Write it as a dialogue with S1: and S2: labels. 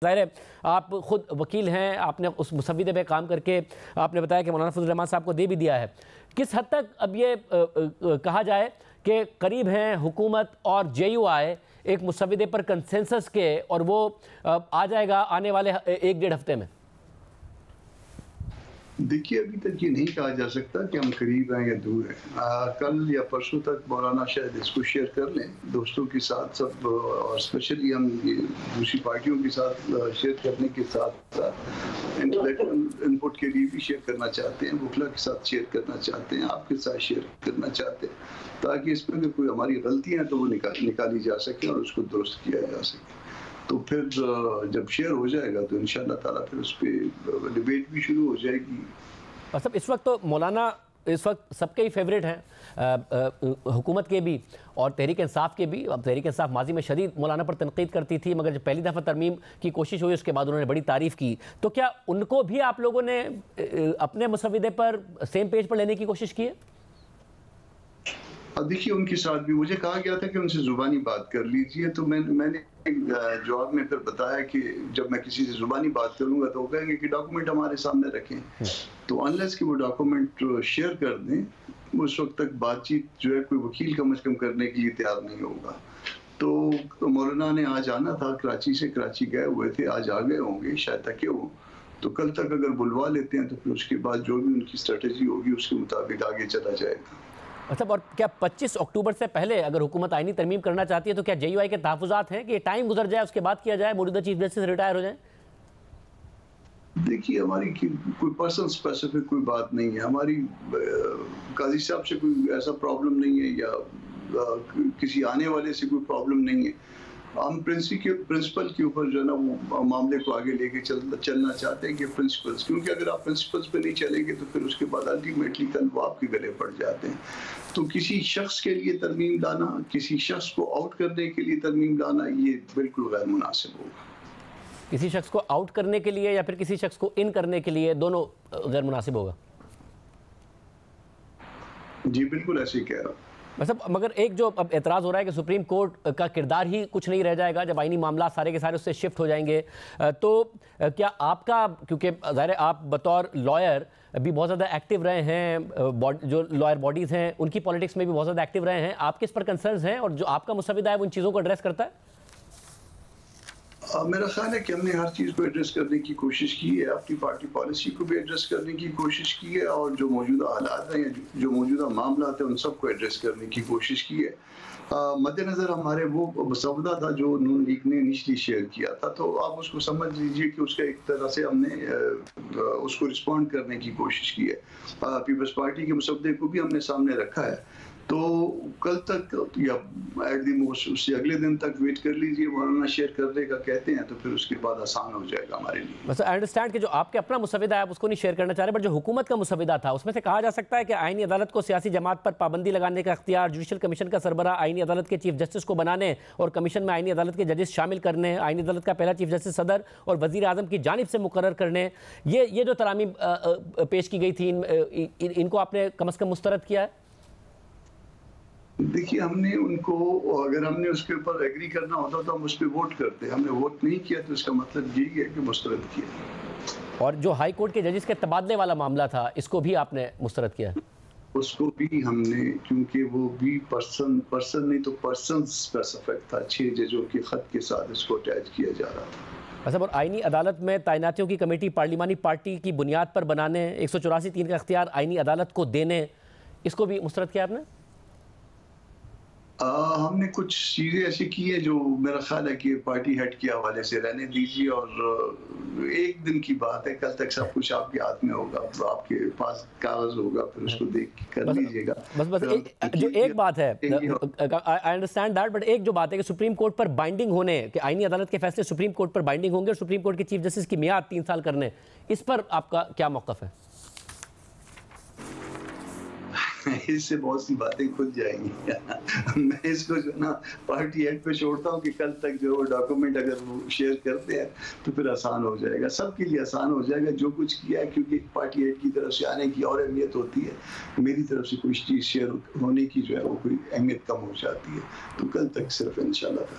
S1: ज़ाहिर है आप ख़ुद वकील हैं, आपने उस मुसव्विदे पे काम करके आपने बताया कि मौलाना फजल रहमान साहब को दे भी दिया है। किस हद तक अब ये कहा जाए कि करीब हैं हुकूमत और JUI एक मुसव्विदे पर कंसेंसस के और वो आ जाएगा आने वाले 1-1.5 हफ्ते में?
S2: देखिए, अभी तक ये नहीं कहा जा सकता कि हम करीब हैं या दूर हैं। कल या परसों तक मौलाना शायद इसको शेयर कर लें दोस्तों के साथ सब, और स्पेशली हम दूसरी पार्टियों के साथ शेयर करने के साथ साथ इंटेलेक्चुअल इनपुट के लिए भी शेयर करना चाहते हैं, वकला के साथ शेयर करना चाहते हैं, आपके साथ शेयर करना चाहते हैं, ताकि इसमें अगर कोई हमारी गलतियाँ हैं तो वो निकाली जा सके और उसको दुरुस्त किया जा सके। तो फिर जब शेयर हो जाएगा तो इंशाअल्लाह ताला फिर उस पर डिबेट भी शुरू हो जाएगी।
S1: और सब इस वक्त तो मौलाना इस वक्त सबके ही फेवरेट हैं, हुकूमत के भी और तहरीक इंसाफ के भी। अब तहरीक इंसाफ माजी में शदीद मौलाना पर तनकीद करती थी, मगर जब पहली दफ़ा तरमीम की कोशिश हुई उसके बाद उन्होंने बड़ी तारीफ़ की। तो क्या उनको भी आप लोगों ने अपने मुसव्विदे पर सेम पेज पर लेने की कोशिश की है?
S2: देखिए, उनके साथ भी मुझे कहा गया था कि उनसे ज़ुबानी बात कर लीजिए, तो मैंने जवाब में फिर बताया कि जब मैं किसी से ज़ुबानी बात करूंगा तो वो कहेंगे कि डॉक्यूमेंट हमारे सामने रखें। तो अनलेस कि वो डॉक्यूमेंट शेयर कर दें उस वक्त तक बातचीत जो है कोई वकील कम से कम करने के लिए तैयार नहीं होगा। तो मौलाना ने आज आना था कराची से, कराची गए हुए थे, आज आ गए होंगे, शायद थके हो। तो कल तक अगर बुलवा लेते हैं तो फिर उसके बाद जो भी उनकी स्ट्रेटेजी होगी उसके मुताबिक आगे चला जाएगा।
S1: अच्छा, और क्या 25 अक्टूबर से पहले अगर हुकूमत आईनी तरमीम करना चाहती है तो क्या JUI के तहफ़्फ़ुज़ात हैं कि टाइम गुजर जाए उसके बाद किया जाए, मौजूदा चीफ जस्टिस रिटायर हो जाए?
S2: देखिए, हमारी कोई पर्सन स्पेसिफिक कोई बात नहीं है। हमारी काजी साहब से कोई ऐसा प्रॉब्लम नहीं है या किसी आने वाले से कोई प्रॉब्लम नहीं है। हम प्रिंसिपल के ऊपर जो है ना वो मामले को आगे लेके चलना चाहते हैं कि प्रिंसिपल्स, क्योंकि अगर आप प्रिंसिपल्स पे नहीं चलेंगे तो फिर उसके बाद अल्टीमेटली कल वो आपके गले पड़ जाते हैं। तो किसी शख्स के लिए तरमीम लाना, किसी शख्स को आउट करने के लिए तरमीम लाना, ये बिल्कुल गैर मुनासिब होगा।
S1: किसी शख्स को आउट करने के लिए या फिर किसी शख्स को इन करने के लिए, दोनों गैर मुनासिब होगा?
S2: जी बिल्कुल ऐसे ही कह रहा हूँ।
S1: मतलब मगर एक जो अब एतराज़ हो रहा है कि सुप्रीम कोर्ट का किरदार ही कुछ नहीं रह जाएगा जब आईनी मामला सारे के सारे उससे शिफ्ट हो जाएंगे, तो क्या आपका, क्योंकि ज़ाहिर है आप बतौर लॉयर भी बहुत ज़्यादा एक्टिव रहे हैं, जो लॉयर बॉडीज़ हैं उनकी पॉलिटिक्स में भी बहुत ज़्यादा एक्टिव रहे हैं, आपके इस पर कंसर्न्स हैं और जो आपका मुसव्विदा है वो इन चीज़ों को एड्रेस करता है?
S2: मेरा ख्याल है कि हमने हर चीज़ को एड्रेस करने की कोशिश की है, अपनी पार्टी पॉलिसी को भी एड्रेस करने की कोशिश की है और जो मौजूदा हालात हैं, जो मौजूदा मामला हैं उन सब को एड्रेस करने की कोशिश की है। मद्देनज़र हमारे वो मसौदा था जो नून लीग ने इनिशियली शेयर किया था, तो आप उसको समझ लीजिए कि उसका एक तरह से हमने उसको रिस्पॉन्ड करने की कोशिश की है। पीपल्स पार्टी के मसौदे को भी हमने सामने रखा है, तो कल तक या एट द मोस्ट उससे अगले दिन तक वेट कर लीजिए। मौलाना शेयर करने का कहते हैं तो फिर उसके बाद आसान हो जाएगा हमारे लिए।
S1: बस आई अंडरस्टैंड कि जो आपके अपना मुसव्विदा है आप उसको नहीं शेयर करना चाह रहे, बट जो हुकूमत का मुसव्विदा था उसमें से कहा जा सकता है कि आईनी अदालत को सियासी जमात पर पाबंदी लगाने का इख्तियार, जुडिशल कमीशन का सरबराह आईनी अदालत के चीफ जस्टिस को बनाने और कमीशन में आईनी अदालत के जजेस शामिल करने, आईनी अदालत का पहला चीफ जस्टिस सदर और वज़ीर आज़म की जानिब से मुकर्रर करने, ये जो तरामीम पेश की गई थी इनको आपने कम अज़ कम मुस्तरद किया है?
S2: देखिए, हमने उनको, अगर हमने उसके ऊपर एग्री करना होता तो हम उस पर वोट करते, हमने वोट नहीं किया तो इसका मतलब यही है कि मुस्तरद किया।
S1: और जो हाई कोर्ट के जजेस के तबादले वाला मामला था इसको भी आपने मुस्तरद किया? उसको
S2: भी हमने, क्योंकि वो भी पर्सन नहीं तो पर्सन स्पेसिफिक था, 6 जजों के खत के साथ इसको अटैच किया जा रहा था।
S1: अच्छा, और आईनी अदालत में तैनातियों की कमेटी पार्लिमानी पार्टी की बुनियाद पर बनाने, 184(3) का इख्तियार आईनी अदालत को देने, इसको भी मुस्तरद किया आपने?
S2: हमने कुछ चीज़ें ऐसी की है जो मेरा ख्याल है कि पार्टी हेड के हवाले से रहने दीजिए, और एक दिन की बात है, कल तक सब कुछ आपके हाथ में होगा, आपके पास कागज होगा, फिर उसको देख कर लीजिएगा।
S1: बस जो एक बात है, आई अंडरस्टैंड दैट, बट एक जो बात है कि सुप्रीम कोर्ट पर बाइंडिंग होने कि आईनी अदालत के फैसले सुप्रीम कोर्ट पर बाइंडिंग होंगे और सुप्रीम कोर्ट के चीफ जस्टिस की मियाद 3 साल करने, इस पर आपका क्या मौक़िफ़ है?
S2: इससे बहुत सी बातें खुल जाएंगी। मैं इसको जो ना पार्टी हेड पे छोड़ता हूँ कि कल तक जो डॉक्यूमेंट अगर वो शेयर करते हैं तो फिर आसान हो जाएगा, सबके लिए आसान हो जाएगा जो कुछ किया है, क्योंकि पार्टी हेड की तरफ से आने की और अहमियत होती है, मेरी तरफ से कोई चीज़ शेयर होने की जो है वो कोई अहमियत कम हो जाती है। तो कल तक सिर्फ इंशाल्लाह।